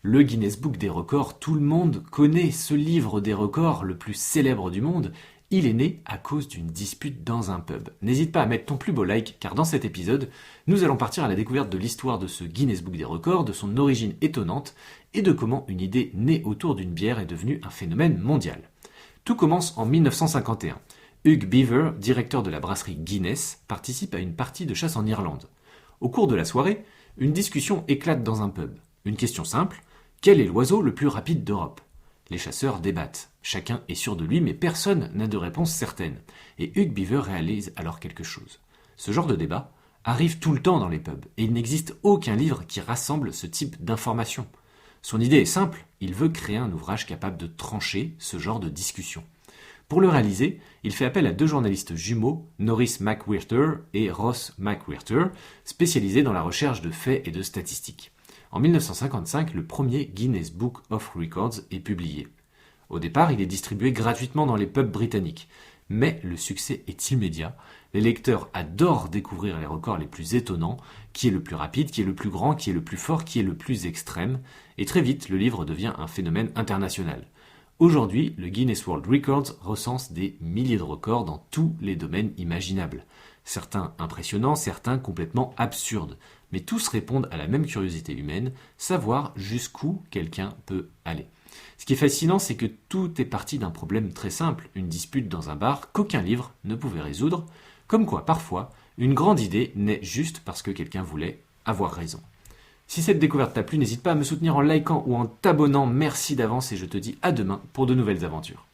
Le Guinness Book des records, tout le monde connaît ce livre des records le plus célèbre du monde. Il est né à cause d'une dispute dans un pub. N'hésite pas à mettre ton plus beau like, car dans cet épisode, nous allons partir à la découverte de l'histoire de ce Guinness Book des records, de son origine étonnante, et de comment une idée née autour d'une bière est devenue un phénomène mondial. Tout commence en 1951. Hugh Beaver, directeur de la brasserie Guinness, participe à une partie de chasse en Irlande. Au cours de la soirée, une discussion éclate dans un pub. Une question simple: quel est l'oiseau le plus rapide d'Europe? Les chasseurs débattent. Chacun est sûr de lui, mais personne n'a de réponse certaine. Et Hugh Beaver réalise alors quelque chose. Ce genre de débat arrive tout le temps dans les pubs, et il n'existe aucun livre qui rassemble ce type d'informations. Son idée est simple, il veut créer un ouvrage capable de trancher ce genre de discussion. Pour le réaliser, il fait appel à deux journalistes jumeaux, Norris McWhirter et Ross McWhirter, spécialisés dans la recherche de faits et de statistiques. En 1955, le premier Guinness Book of Records est publié. Au départ, il est distribué gratuitement dans les pubs britanniques. Mais le succès est immédiat. Les lecteurs adorent découvrir les records les plus étonnants, qui est le plus rapide, qui est le plus grand, qui est le plus fort, qui est le plus extrême. Et très vite, le livre devient un phénomène international. Aujourd'hui, le Guinness World Records recense des milliers de records dans tous les domaines imaginables. Certains impressionnants, certains complètement absurdes. Mais tous répondent à la même curiosité humaine, savoir jusqu'où quelqu'un peut aller. Ce qui est fascinant, c'est que tout est parti d'un problème très simple, une dispute dans un bar qu'aucun livre ne pouvait résoudre, comme quoi parfois, une grande idée naît juste parce que quelqu'un voulait avoir raison. Si cette découverte t'a plu, n'hésite pas à me soutenir en likant ou en t'abonnant, merci d'avance et je te dis à demain pour de nouvelles aventures.